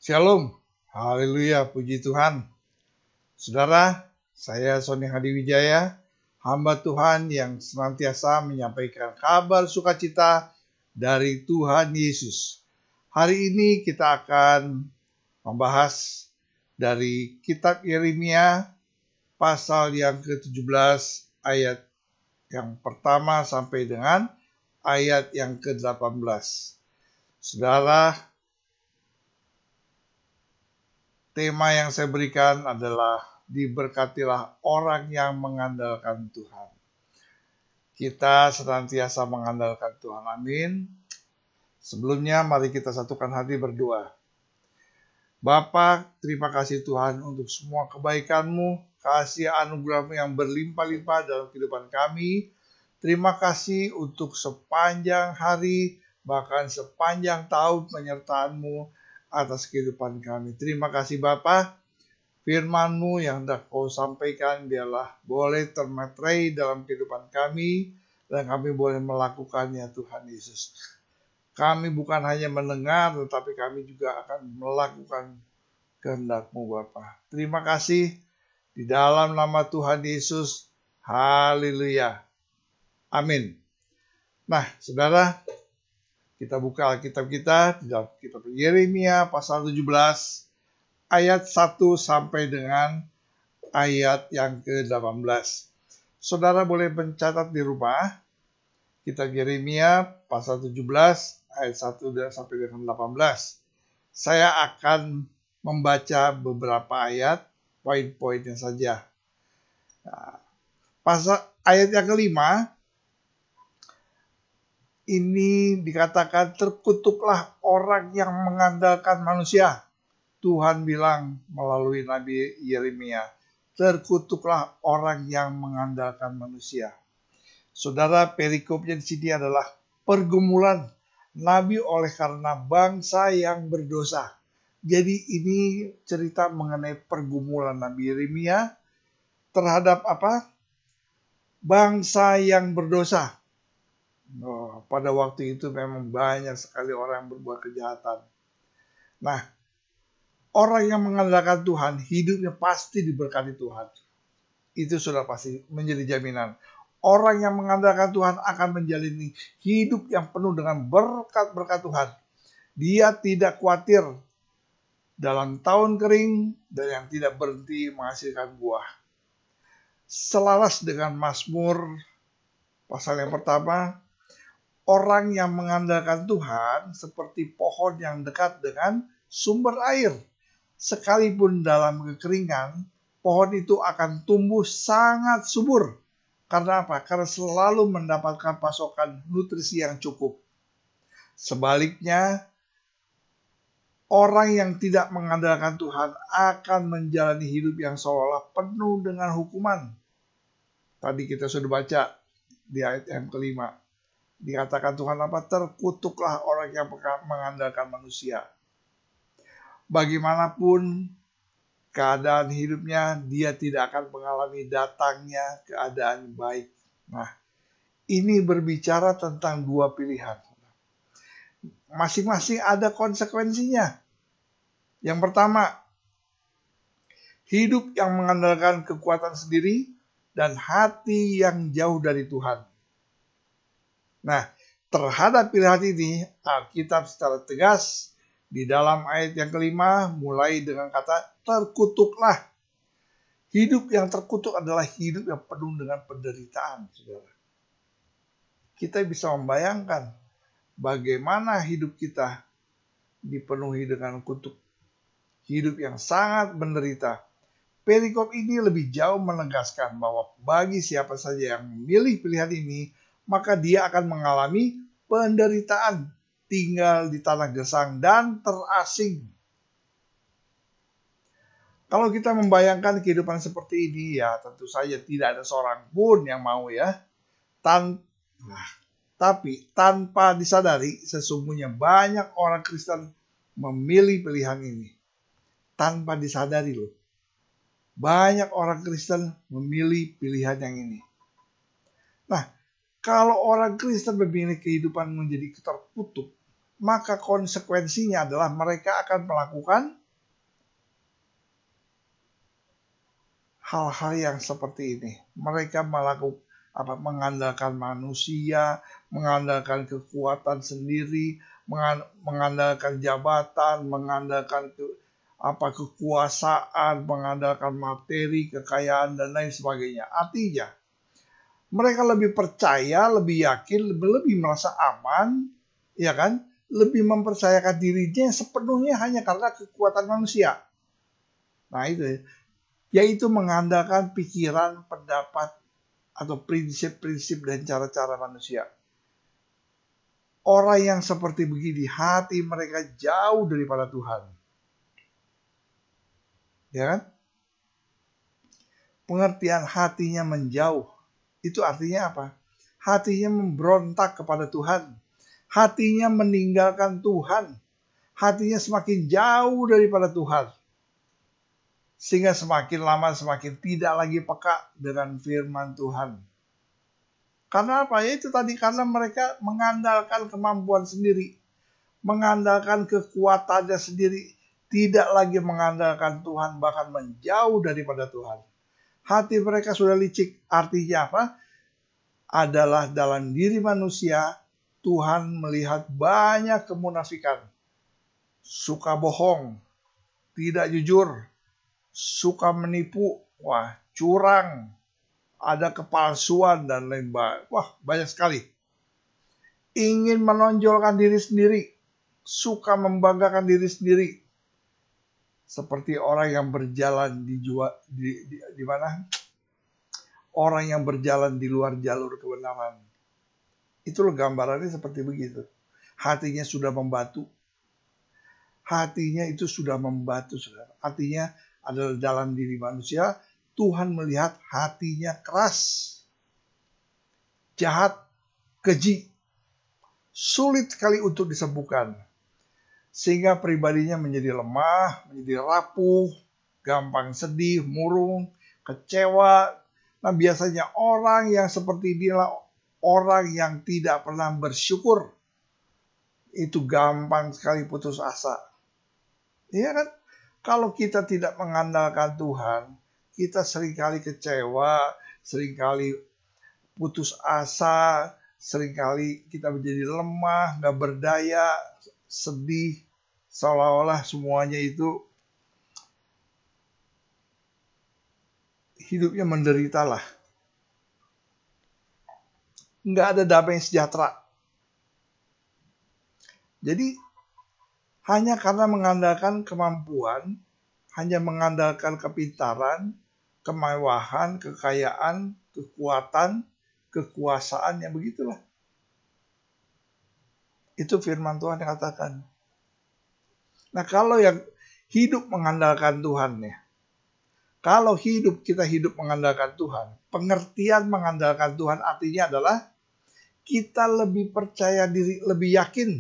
Shalom, haleluya, puji Tuhan. Saudara, saya Sony Hadiwijaya, hamba Tuhan yang senantiasa menyampaikan kabar sukacita dari Tuhan Yesus. Hari ini kita akan membahas dari kitab Yeremia pasal yang ke-17 ayat yang pertama sampai dengan ayat yang ke-18. Saudara, tema yang saya berikan adalah diberkatilah orang yang mengandalkan Tuhan. Kita senantiasa mengandalkan Tuhan. Amin. Sebelumnya mari kita satukan hati berdoa. Bapa, terima kasih Tuhan untuk semua kebaikan-Mu, kasih anugerah-Mu yang berlimpah-limpah dalam kehidupan kami. Terima kasih untuk sepanjang hari, bahkan sepanjang tahun penyertaan-Mu atas kehidupan kami. Terima kasih Bapa, firman-Mu yang hendak Kau sampaikan biarlah boleh termaterai dalam kehidupan kami dan kami boleh melakukannya Tuhan Yesus. Kami bukan hanya mendengar tetapi kami juga akan melakukan kehendak-Mu Bapa. Terima kasih di dalam nama Tuhan Yesus. Haleluya. Amin. Nah, saudara, kita buka Alkitab kita di dalam kitab Yeremia pasal 17 ayat 1 sampai dengan ayat yang ke-18. Saudara boleh mencatat di rumah kitab Yeremia pasal 17 ayat 1 sampai dengan 18. Saya akan membaca beberapa ayat, poin-poinnya saja. Nah, pasal ayat yang kelima ini dikatakan terkutuklah orang yang mengandalkan manusia. Tuhan bilang melalui Nabi Yeremia, terkutuklah orang yang mengandalkan manusia. Saudara, perikopnya di sini adalah pergumulan Nabi oleh karena bangsa yang berdosa. Jadi ini cerita mengenai pergumulan Nabi Yeremia terhadap apa? Bangsa yang berdosa. Pada waktu itu memang banyak sekali orang yang berbuat kejahatan. Nah, orang yang mengandalkan Tuhan, hidupnya pasti diberkati Tuhan. Itu sudah pasti menjadi jaminan. Orang yang mengandalkan Tuhan akan menjalani hidup yang penuh dengan berkat-berkat Tuhan. Dia tidak khawatir dalam tahun kering dan yang tidak berhenti menghasilkan buah. Selaras dengan Mazmur pasal yang pertama, orang yang mengandalkan Tuhan seperti pohon yang dekat dengan sumber air. Sekalipun dalam kekeringan, pohon itu akan tumbuh sangat subur. Karena apa? Karena selalu mendapatkan pasokan nutrisi yang cukup. Sebaliknya, orang yang tidak mengandalkan Tuhan akan menjalani hidup yang seolah penuh dengan hukuman. Tadi kita sudah baca di ayat yang kelima. Dikatakan Tuhan apa? Terkutuklah orang yang mengandalkan manusia. Bagaimanapun keadaan hidupnya, dia tidak akan mengalami datangnya keadaan baik. Nah, ini berbicara tentang dua pilihan. Masing-masing ada konsekuensinya. Yang pertama, hidup yang mengandalkan kekuatan sendiri dan hati yang jauh dari Tuhan. Nah, terhadap pilihan ini, Alkitab secara tegas di dalam ayat yang kelima mulai dengan kata terkutuklah. Hidup yang terkutuk adalah hidup yang penuh dengan penderitaan, saudara. Kita bisa membayangkan bagaimana hidup kita dipenuhi dengan kutuk. Hidup yang sangat menderita. Perikop ini lebih jauh menegaskan bahwa bagi siapa saja yang memilih pilihan ini, maka dia akan mengalami penderitaan, tinggal di tanah gersang dan terasing. Kalau kita membayangkan kehidupan seperti ini, ya tentu saja tidak ada seorang pun yang mau ya. Tapi tanpa disadari, sesungguhnya banyak orang Kristen memilih pilihan ini. Tanpa disadari loh. Banyak orang Kristen memilih pilihan yang ini. Nah, kalau orang Kristen memilih kehidupan menjadi terkutuk, maka konsekuensinya adalah mereka akan melakukan hal-hal yang seperti ini. Mereka mengandalkan manusia, mengandalkan kekuatan sendiri, mengandalkan jabatan, mengandalkan kekuasaan, mengandalkan materi, kekayaan, dan lain sebagainya. Artinya, mereka lebih percaya, lebih yakin, lebih merasa aman, ya kan? Lebih mempercayakan dirinya sepenuhnya hanya karena kekuatan manusia. Nah itu, yaitu mengandalkan pikiran, pendapat, atau prinsip-prinsip dan cara-cara manusia. Orang yang seperti begini, hati mereka jauh daripada Tuhan. Ya kan? Pengertian hatinya menjauh. Itu artinya apa? Hatinya memberontak kepada Tuhan. Hatinya meninggalkan Tuhan. Hatinya semakin jauh daripada Tuhan. Sehingga semakin lama semakin tidak lagi peka dengan firman Tuhan. Karena apa? Ya itu tadi, karena mereka mengandalkan kemampuan sendiri. Mengandalkan kekuatannya sendiri. Tidak lagi mengandalkan Tuhan, bahkan menjauh daripada Tuhan. Hati mereka sudah licik. Artinya apa? Adalah dalam diri manusia, Tuhan melihat banyak kemunafikan. Suka bohong, tidak jujur, suka menipu, curang, ada kepalsuan dan lain-lain. Banyak sekali. Ingin menonjolkan diri sendiri, suka membanggakan diri sendiri. Seperti orang yang berjalan di mana? Orang yang berjalan di luar jalur kebenaran. Itulah gambarannya seperti begitu. Hatinya sudah membatu. Hatinya itu sudah membatu, saudara. Artinya adalah dalam diri manusia, Tuhan melihat hatinya keras, jahat, keji, sulit sekali untuk disembuhkan. Sehingga pribadinya menjadi lemah, menjadi rapuh, gampang sedih, murung, kecewa. Nah biasanya orang yang seperti inilah orang yang tidak pernah bersyukur. Itu gampang sekali putus asa. Iya kan? Kalau kita tidak mengandalkan Tuhan, kita seringkali kecewa, seringkali putus asa, seringkali kita menjadi lemah, gak berdaya, sedih, seolah-olah semuanya itu hidupnya menderita lah. Nggak ada damai sejahtera. Jadi hanya karena mengandalkan kemampuan, hanya mengandalkan kepintaran, kemewahan, kekayaan, kekuatan, kekuasaan, yang begitulah. Itu firman Tuhan yang katakan. Nah kalau yang hidup mengandalkan Tuhan ya, kalau kita hidup mengandalkan Tuhan, pengertian mengandalkan Tuhan artinya adalah kita lebih percaya diri, lebih yakin.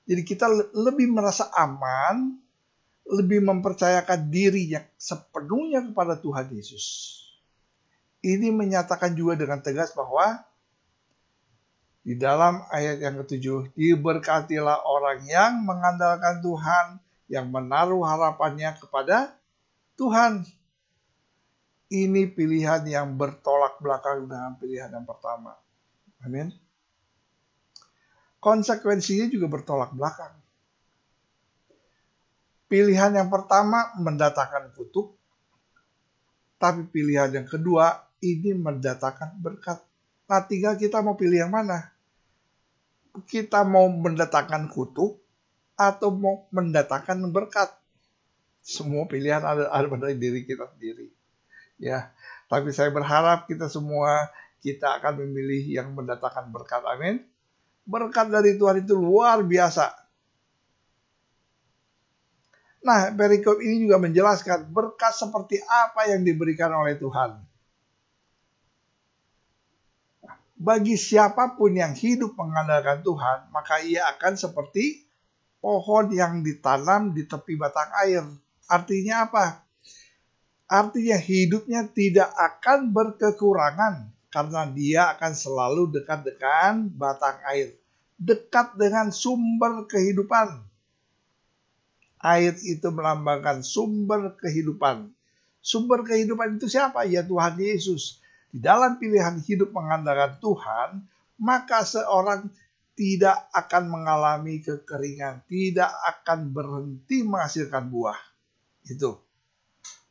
Jadi kita lebih merasa aman, lebih mempercayakan dirinya sepenuhnya kepada Tuhan Yesus. Ini menyatakan juga dengan tegas bahwa di dalam ayat yang ke-7, diberkatilah orang yang mengandalkan Tuhan, yang menaruh harapannya kepada Tuhan. Ini pilihan yang bertolak belakang dengan pilihan yang pertama. Amin. Konsekuensinya juga bertolak belakang. Pilihan yang pertama mendatangkan kutuk, tapi pilihan yang kedua ini mendatangkan berkat. Nah, tinggal kita mau pilih yang mana? Kita mau mendatangkan kutuk atau mau mendatangkan berkat? Semua pilihan ada pada diri kita sendiri. Ya, tapi saya berharap kita semua akan memilih yang mendatangkan berkat. Amin. Berkat dari Tuhan itu luar biasa. Nah, perikop ini juga menjelaskan berkat seperti apa yang diberikan oleh Tuhan. Bagi siapapun yang hidup mengandalkan Tuhan, maka ia akan seperti pohon yang ditanam di tepi batang air. Artinya apa? Artinya hidupnya tidak akan berkekurangan karena dia akan selalu dekat dengan batang air. dekat dengan sumber kehidupan. Air itu melambangkan sumber kehidupan. Sumber kehidupan itu siapa? Ya Tuhan Yesus. Di dalam pilihan hidup mengandalkan Tuhan, maka seorang tidak akan mengalami kekeringan, tidak akan berhenti menghasilkan buah. Itu.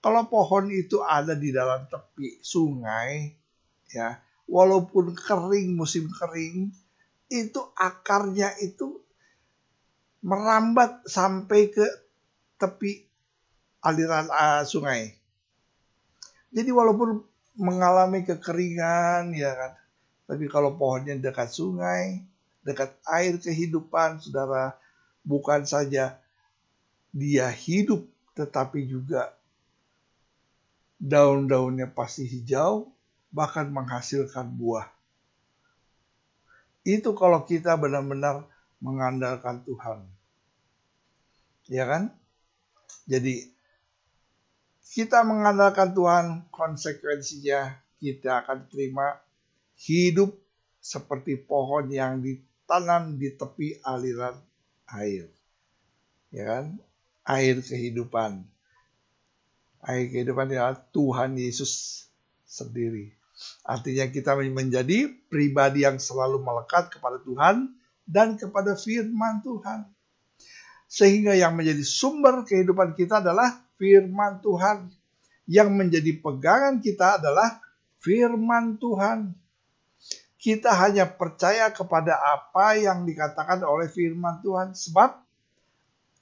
Kalau pohon itu ada di dalam tepi sungai, ya, walaupun kering, musim kering, itu akarnya itu merambat sampai ke tepi aliran sungai. Jadi walaupun mengalami kekeringan, ya kan, tapi kalau pohonnya dekat sungai, dekat air kehidupan, saudara, bukan saja dia hidup, tetapi juga daun-daunnya pasti hijau, bahkan menghasilkan buah. Itu kalau kita benar-benar mengandalkan Tuhan. Ya kan? Jadi, kita mengandalkan Tuhan, konsekuensinya kita akan terima hidup seperti pohon yang ditanam di tepi aliran air. Ya kan? Air kehidupan. Air kehidupan adalah Tuhan Yesus sendiri. Artinya kita menjadi pribadi yang selalu melekat kepada Tuhan dan kepada firman Tuhan. Sehingga yang menjadi sumber kehidupan kita adalah firman Tuhan. Yang menjadi pegangan kita adalah firman Tuhan. Kita hanya percaya kepada apa yang dikatakan oleh firman Tuhan. Sebab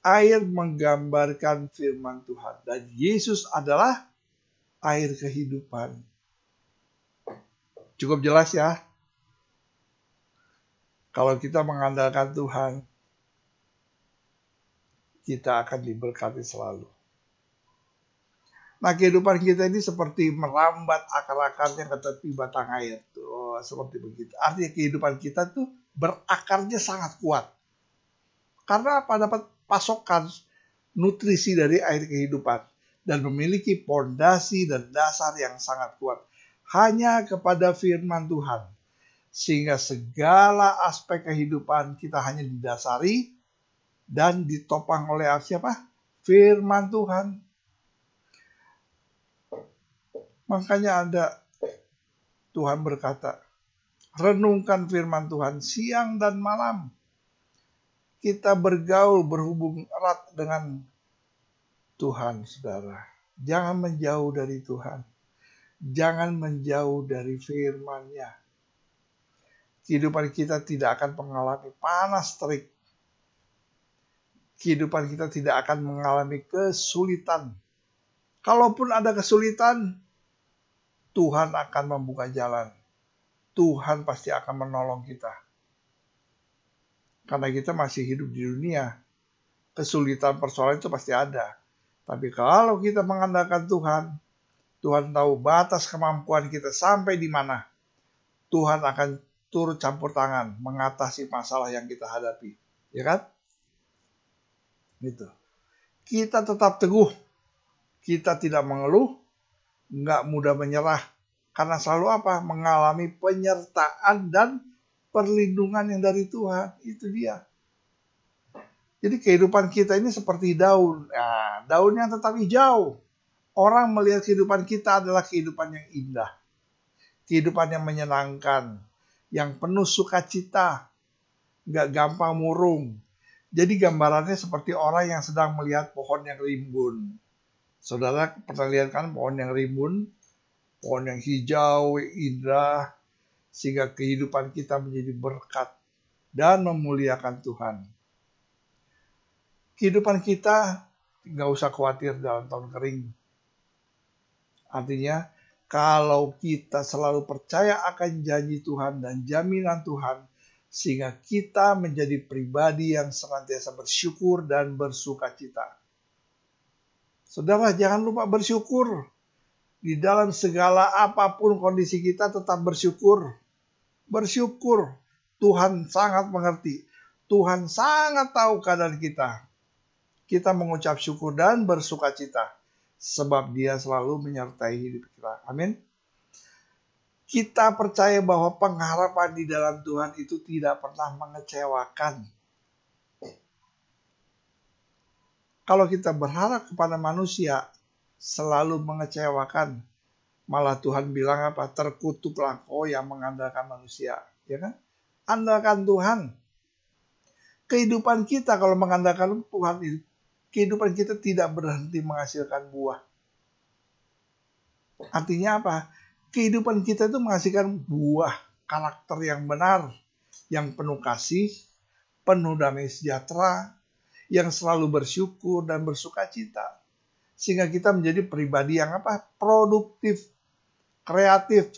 air menggambarkan firman Tuhan. Dan Yesus adalah air kehidupan. Cukup jelas ya? Kalau kita mengandalkan Tuhan, kita akan diberkati selalu. Nah, kehidupan kita ini seperti merambat akar-akarnya ke tepi batang air. Tuh, seperti begitu. Artinya kehidupan kita tuh berakarnya sangat kuat. Karena apa? Dapat pasokan nutrisi dari air kehidupan. Dan memiliki pondasi dan dasar yang sangat kuat. Hanya kepada firman Tuhan. Sehingga segala aspek kehidupan kita hanya didasari dan ditopang oleh siapa? Firman Tuhan. Makanya ada Tuhan berkata, renungkan firman Tuhan siang dan malam. Kita bergaul, berhubung erat dengan Tuhan, saudara. Jangan menjauh dari Tuhan. Jangan menjauh dari firman-Nya. Kehidupan kita tidak akan mengalami panas terik. Kehidupan kita tidak akan mengalami kesulitan. Kalaupun ada kesulitan, Tuhan akan membuka jalan. Tuhan pasti akan menolong kita. Karena kita masih hidup di dunia. Kesulitan persoalan itu pasti ada. Tapi kalau kita mengandalkan Tuhan, Tuhan tahu batas kemampuan kita sampai di mana. Tuhan akan turut campur tangan mengatasi masalah yang kita hadapi. Ya kan? Gitu. Kita tetap teguh. Kita tidak mengeluh. Nggak mudah menyerah. Karena selalu apa? Mengalami penyertaan dan perlindungan yang dari Tuhan. Itu dia. Jadi kehidupan kita ini seperti daun. Nah, daun yang tetap hijau. Orang melihat kehidupan kita adalah kehidupan yang indah. Kehidupan yang menyenangkan. Yang penuh sukacita. Nggak gampang murung. Jadi gambarannya seperti orang yang sedang melihat pohon yang rimbun. Saudara pernah lihat kan pohon yang rimbun, pohon yang hijau, indah, sehingga kehidupan kita menjadi berkat dan memuliakan Tuhan. Kehidupan kita nggak usah khawatir dalam tahun kering. Artinya, kalau kita selalu percaya akan janji Tuhan dan jaminan Tuhan, sehingga kita menjadi pribadi yang senantiasa bersyukur dan bersuka cita. Saudara, jangan lupa bersyukur. Di dalam segala apapun kondisi kita tetap bersyukur. Bersyukur. Tuhan sangat mengerti. Tuhan sangat tahu keadaan kita. Kita mengucap syukur dan bersuka cita. Sebab Dia selalu menyertai hidup kita. Amin. Kita percaya bahwa pengharapan di dalam Tuhan itu tidak pernah mengecewakan. Kalau kita berharap kepada manusia, selalu mengecewakan. Malah Tuhan bilang apa? Terkutuklah kau yang mengandalkan manusia. Ya kan? Andalkan Tuhan. Kehidupan kita kalau mengandalkan Tuhan, kehidupan kita tidak berhenti menghasilkan buah. Artinya apa? Kehidupan kita itu menghasilkan buah karakter yang benar, yang penuh kasih, penuh damai sejahtera, yang selalu bersyukur dan bersuka cita. Sehingga kita menjadi pribadi yang apa? Produktif, kreatif.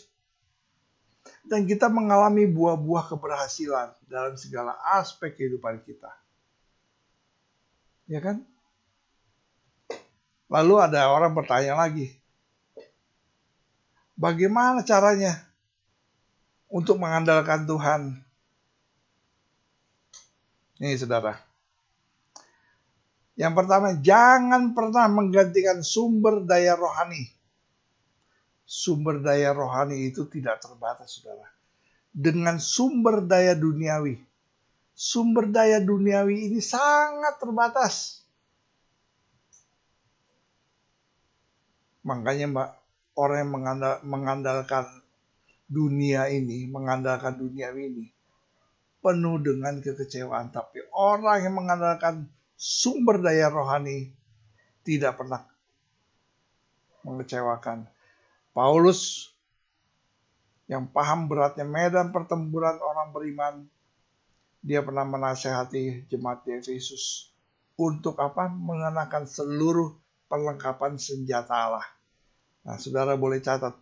Dan kita mengalami buah-buah keberhasilan dalam segala aspek kehidupan kita. Ya kan? Lalu ada orang bertanya lagi, bagaimana caranya untuk mengandalkan Tuhan? Nih saudara. Yang pertama, jangan pernah menggantikan sumber daya rohani. Sumber daya rohani itu tidak terbatas, saudara. Dengan sumber daya duniawi. Sumber daya duniawi ini sangat terbatas. Makanya orang yang mengandalkan dunia ini, penuh dengan kekecewaan. Tapi orang yang mengandalkan sumber daya rohani tidak pernah mengecewakan. Paulus yang paham beratnya medan pertempuran orang beriman, dia pernah menasehati jemaat di Efesus untuk apa? Mengenakan seluruh perlengkapan senjata Allah. Nah, saudara boleh catat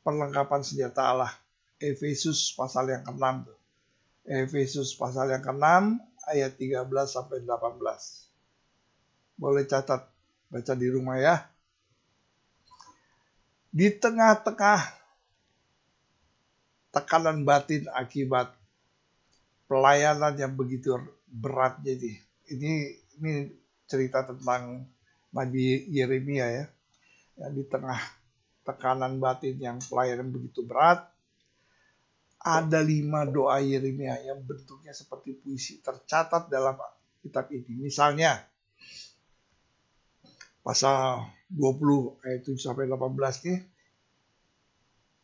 perlengkapan senjata Allah. Efesus pasal yang ke-6 tuh. Efesus pasal yang ke-6 ayat 13 sampai 18. Boleh catat, baca di rumah ya. Di tengah-tengah tekanan batin akibat pelayanan yang begitu berat, jadi ini cerita tentang Nabi Yeremia ya. Di tengah tekanan batin yang pelayanan begitu berat, ada 5 doa Yeremia yang bentuknya seperti puisi tercatat dalam kitab ini. Misalnya pasal 20 ayat 7 sampai 18 nih,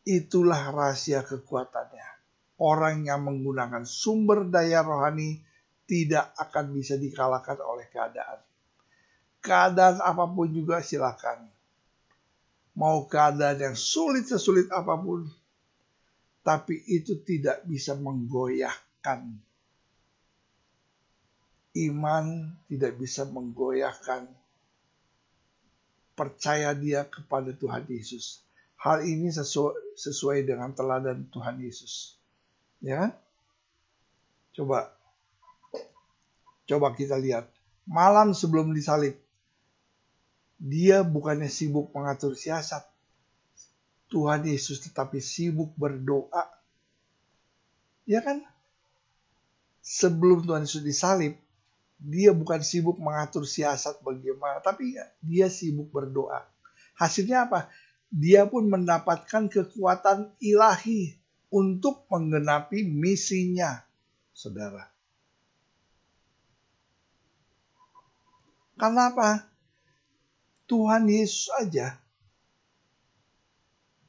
itulah rahasia kekuatannya. Orang yang menggunakan sumber daya rohani tidak akan bisa dikalahkan oleh keadaan. Keadaan apapun juga silakan. Mau keadaan yang sulit sesulit apapun, tapi itu tidak bisa menggoyahkan. Iman tidak bisa menggoyahkan percaya dia kepada Tuhan Yesus. Hal ini sesuai dengan teladan Tuhan Yesus. Ya, coba kita lihat. Malam sebelum disalib, dia bukannya sibuk mengatur siasat Tuhan Yesus, tetapi sibuk berdoa. Ya kan? Sebelum Tuhan Yesus disalib, dia bukan sibuk mengatur siasat bagaimana, tapi dia sibuk berdoa. Hasilnya apa? Dia pun mendapatkan kekuatan ilahi untuk menggenapi misinya, saudara. Karena apa? Tuhan Yesus aja,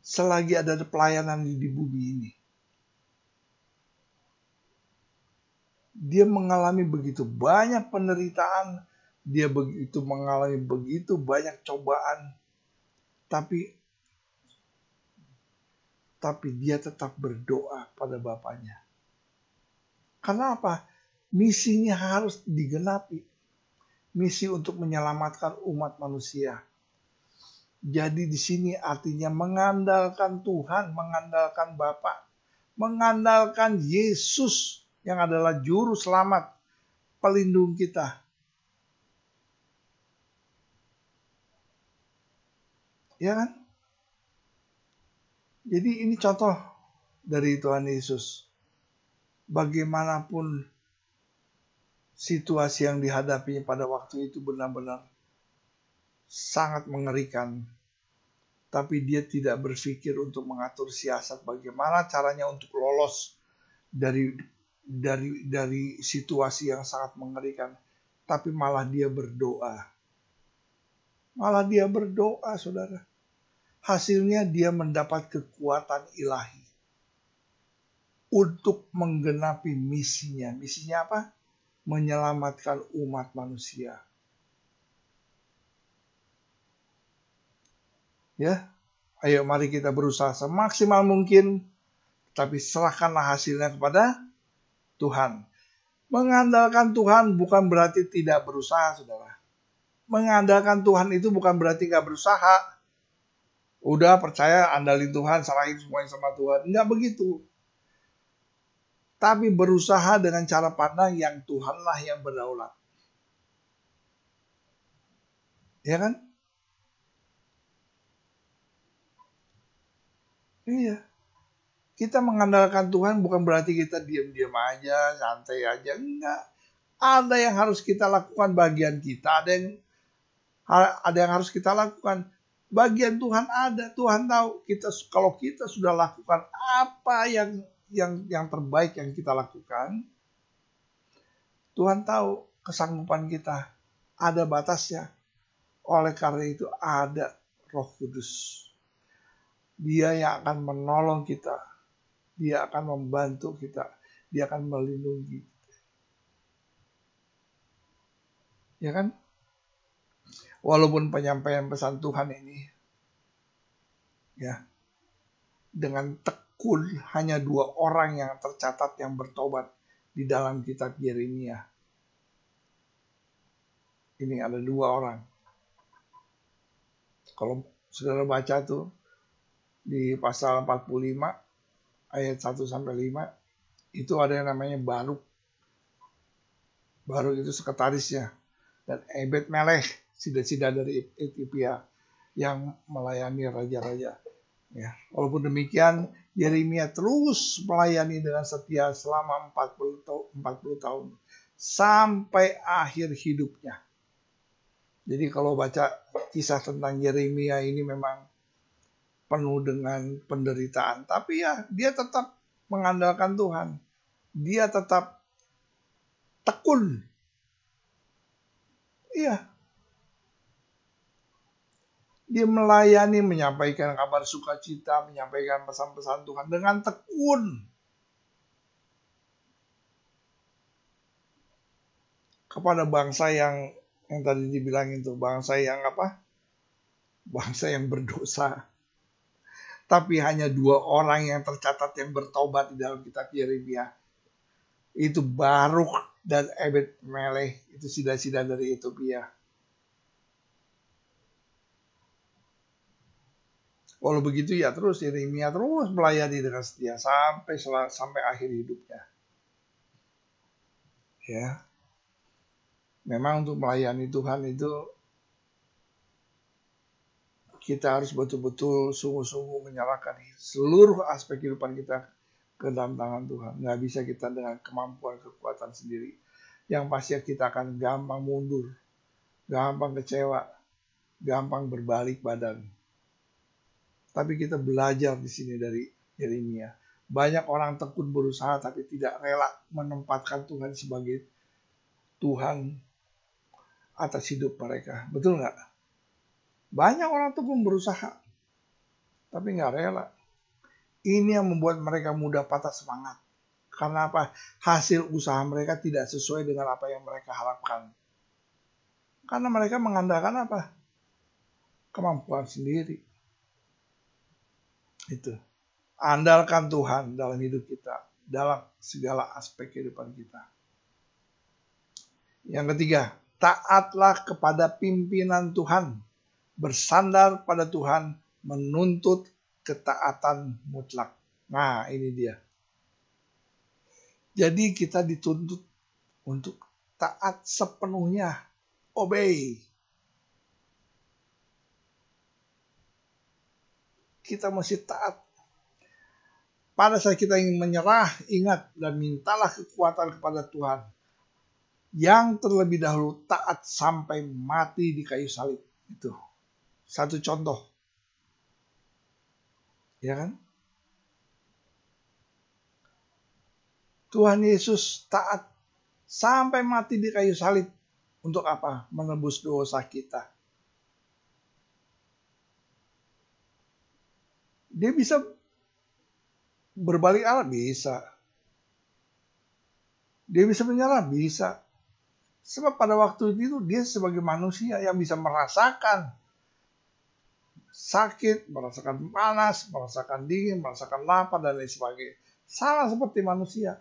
selagi ada pelayanan di bumi ini, dia mengalami begitu banyak penderitaan, dia mengalami begitu banyak cobaan, tapi dia tetap berdoa pada Bapaknya. Karena apa? Misinya harus digenapi. Misi untuk menyelamatkan umat manusia. Jadi di sini artinya mengandalkan Tuhan, mengandalkan Bapa, mengandalkan Yesus yang adalah juru selamat, pelindung kita. Ya kan? Jadi ini contoh dari Tuhan Yesus. Bagaimanapun situasi yang dihadapinya pada waktu itu benar-benar sangat mengerikan. tapi dia tidak berpikir untuk mengatur siasat bagaimana caranya untuk lolos dari situasi yang sangat mengerikan, tapi malah dia berdoa. Malah dia berdoa, saudara. Hasilnya dia mendapat kekuatan ilahi untuk menggenapi misinya. Misinya apa? Menyelamatkan umat manusia. Ya, ayo mari kita berusaha semaksimal mungkin, tapi serahkanlah hasilnya kepada Tuhan. Mengandalkan Tuhan bukan berarti tidak berusaha, saudara. Mengandalkan Tuhan itu bukan berarti nggak berusaha. Udah percaya, andalin Tuhan, serahin semuanya sama Tuhan. Enggak begitu. Tapi berusaha dengan cara pandang yang Tuhanlah yang berdaulat. Ya kan? Iya. Kita mengandalkan Tuhan bukan berarti kita diam-diam aja, santai aja. Enggak. Ada yang harus kita lakukan bagian kita. Ada yang harus kita lakukan. Bagian Tuhan ada. Tuhan tahu kalau kita sudah lakukan apa yang terbaik yang kita lakukan, Tuhan tahu kesanggupan kita ada batasnya. Oleh karena itu ada Roh Kudus. Dia yang akan menolong kita. Dia akan membantu kita. Dia akan melindungi kita. Ya kan? Walaupun penyampaian pesan Tuhan ini ya dengan tekun hanya 2 orang yang tercatat yang bertobat di dalam kitab Yeremia. Ini ada 2 orang. Kalau saudara baca tuh di pasal 45 ayat 1 sampai 5 itu ada yang namanya Baruk. Baruk itu sekretarisnya. Dan Ebed Melech, sida-sida dari Ethiopia yang melayani raja-raja. Ya, walaupun demikian, Yeremia terus melayani dengan setia selama 40 tahun sampai akhir hidupnya. Jadi kalau baca kisah tentang Yeremia ini memang penuh dengan penderitaan, tapi ya dia tetap mengandalkan Tuhan. Dia tetap tekun. Iya. Dia melayani, menyampaikan kabar sukacita, menyampaikan pesan-pesan Tuhan dengan tekun. Kepada bangsa yang tadi dibilangin tuh, bangsa yang apa? Bangsa yang berdosa. Tapi hanya 2 orang yang tercatat yang bertobat di dalam kitab Yeremia. Itu Baruk dan Ebed Melech, itu sida-sida dari Ethiopia. Walau begitu ya terus Yeremia terus melayani dengan setia sampai akhir hidupnya. Ya. Memang untuk melayani Tuhan itu kita harus betul-betul sungguh-sungguh menyerahkan seluruh aspek kehidupan kita ke dalam tangan Tuhan. Nggak bisa kita dengan kemampuan kekuatan sendiri. Yang pasti kita akan gampang mundur, gampang kecewa, gampang berbalik badan. Tapi kita belajar di sini dari Yeremia. Banyak orang tekun berusaha tapi tidak rela menempatkan Tuhan sebagai Tuhan atas hidup mereka. Betul nggak? Banyak orang tekun berusaha tapi nggak rela. Ini yang membuat mereka mudah patah semangat. Karena apa? Hasil usaha mereka tidak sesuai dengan apa yang mereka harapkan. Karena mereka mengandalkan apa? Kemampuan sendiri. Itu. Andalkan Tuhan dalam hidup kita. Dalam segala aspek kehidupan kita. Yang ketiga, taatlah kepada pimpinan Tuhan. Bersandar pada Tuhan, menuntut ketaatan mutlak. Nah, ini dia. Jadi kita dituntut untuk taat sepenuhnya. Obey. Kita mesti taat. Pada saat kita ingin menyerah, ingat dan mintalah kekuatan kepada Tuhan. Yang terlebih dahulu taat sampai mati di kayu salib. Itu. Satu contoh. Ya kan? Tuhan Yesus taat sampai mati di kayu salib. Untuk apa? Menebus dosa kita. Dia bisa berbalik arah? Bisa. Dia bisa menyerah? Bisa. Sebab pada waktu itu dia sebagai manusia yang bisa merasakan sakit, merasakan panas, merasakan dingin, merasakan lapar, dan lain sebagainya. Sama seperti manusia.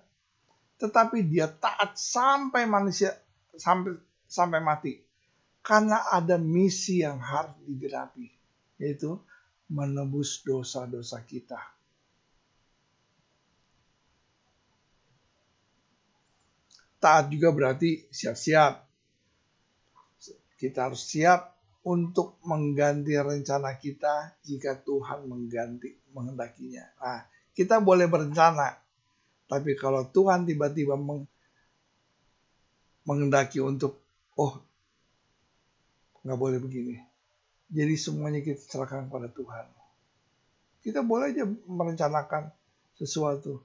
Tetapi dia taat sampai manusia sampai mati. Karena ada misi yang harus digenapi, yaitu menebus dosa-dosa kita. Taat juga berarti siap-siap. Kita harus siap untuk mengganti rencana kita jika Tuhan menghendakinya. Nah, kita boleh berencana, tapi kalau Tuhan tiba-tiba menghendaki untuk, nggak boleh begini. Jadi semuanya kita serahkan pada Tuhan. Kita boleh aja merencanakan sesuatu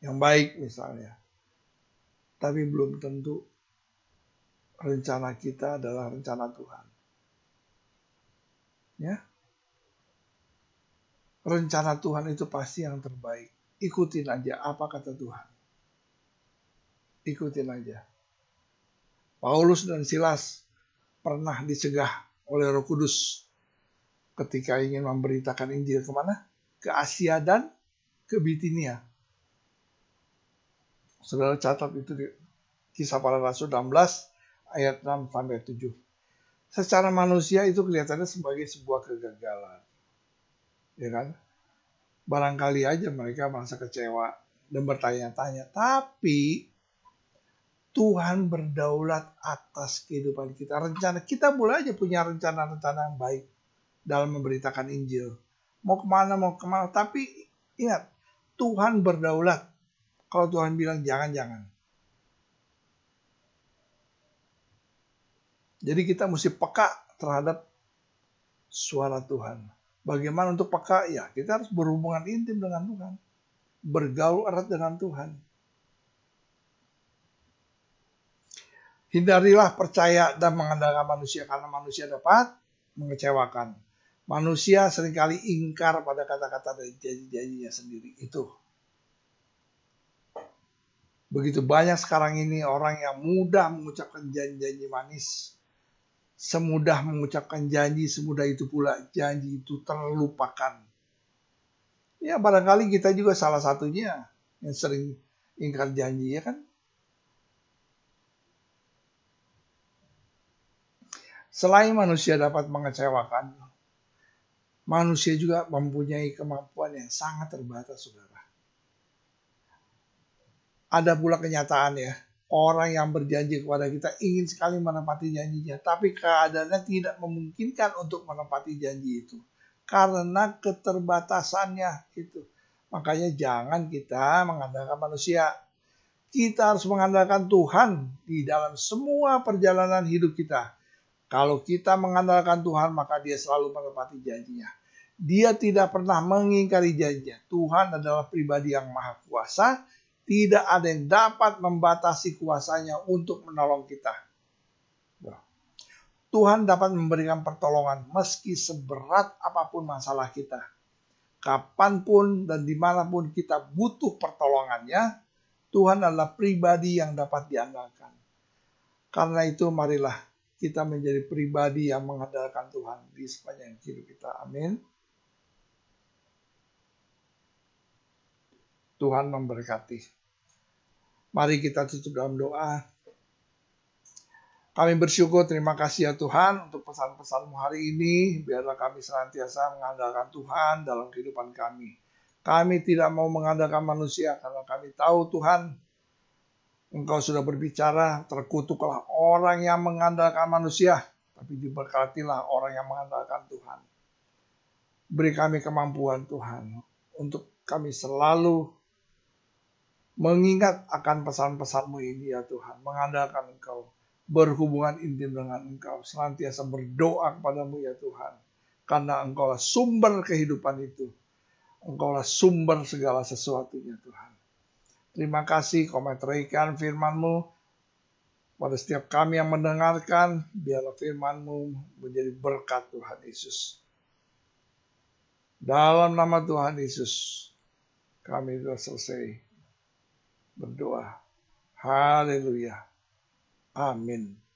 yang baik misalnya, tapi belum tentu rencana kita adalah rencana Tuhan. Ya, rencana Tuhan itu pasti yang terbaik. Ikutin aja apa kata Tuhan. Ikutin aja. Paulus dan Silas pernah dicegah oleh Roh Kudus ketika ingin memberitakan Injil kemana? Ke Asia dan ke Bitinia. Saudara catat itu di Kisah Para Rasul 16 ayat 6 sampai 7. Secara manusia itu kelihatannya sebagai sebuah kegagalan. Ya kan? Barangkali aja mereka merasa kecewa dan bertanya-tanya. Tapi Tuhan berdaulat atas kehidupan kita. Rencana kita boleh aja punya rencana-rencana yang baik dalam memberitakan Injil. Mau kemana. Tapi ingat, Tuhan berdaulat. Kalau Tuhan bilang jangan. Jadi kita mesti peka terhadap suara Tuhan. Bagaimana untuk peka? Ya, kita harus berhubungan intim dengan Tuhan. Bergaul erat dengan Tuhan. Hindarilah percaya dan mengandalkan manusia karena manusia dapat mengecewakan. Manusia seringkali ingkar pada kata-kata dan janji-janjinya sendiri. Itu. Begitu banyak sekarang ini orang yang mudah mengucapkan janji-janji manis. Semudah mengucapkan janji, semudah itu pula janji itu terlupakan. Ya barangkali kita juga salah satunya yang sering ingkar janji, ya kan? Selain manusia dapat mengecewakan, manusia juga mempunyai kemampuan yang sangat terbatas, saudara. Ada pula kenyataan ya, orang yang berjanji kepada kita ingin sekali menepati janjinya, tapi keadaannya tidak memungkinkan untuk menepati janji itu. Karena keterbatasannya itu. Makanya jangan kita mengandalkan manusia. Kita harus mengandalkan Tuhan di dalam semua perjalanan hidup kita. Kalau kita mengandalkan Tuhan, maka dia selalu menepati janjinya. Dia tidak pernah mengingkari janjinya. Tuhan adalah pribadi yang maha kuasa. Tidak ada yang dapat membatasi kuasanya untuk menolong kita. Tuhan dapat memberikan pertolongan meski seberat apapun masalah kita. Kapanpun dan dimanapun kita butuh pertolongannya, Tuhan adalah pribadi yang dapat diandalkan. Karena itu marilah kita menjadi pribadi yang mengandalkan Tuhan di sepanjang hidup kita. Amin. Tuhan memberkati. Mari kita tutup dalam doa. Kami bersyukur, terima kasih ya Tuhan untuk pesan-pesan-Mu hari ini. Biarlah kami senantiasa mengandalkan Tuhan dalam kehidupan kami. Kami tidak mau mengandalkan manusia karena kami tahu Tuhan, Engkau sudah berbicara, terkutuklah orang yang mengandalkan manusia, tapi diberkatilah orang yang mengandalkan Tuhan. Beri kami kemampuan Tuhan, untuk kami selalu mengingat akan pesan-pesan-Mu ini ya Tuhan, mengandalkan Engkau, berhubungan intim dengan Engkau, senantiasa berdoa kepada-Mu ya Tuhan, karena Engkau lah sumber kehidupan itu. Engkaulah sumber segala sesuatunya Tuhan. Terima kasih kau meteraikan firman-Mu pada setiap kami yang mendengarkan. Biarlah firman-Mu menjadi berkat Tuhan Yesus. Dalam nama Tuhan Yesus kami sudah selesai berdoa. Haleluya. Amin.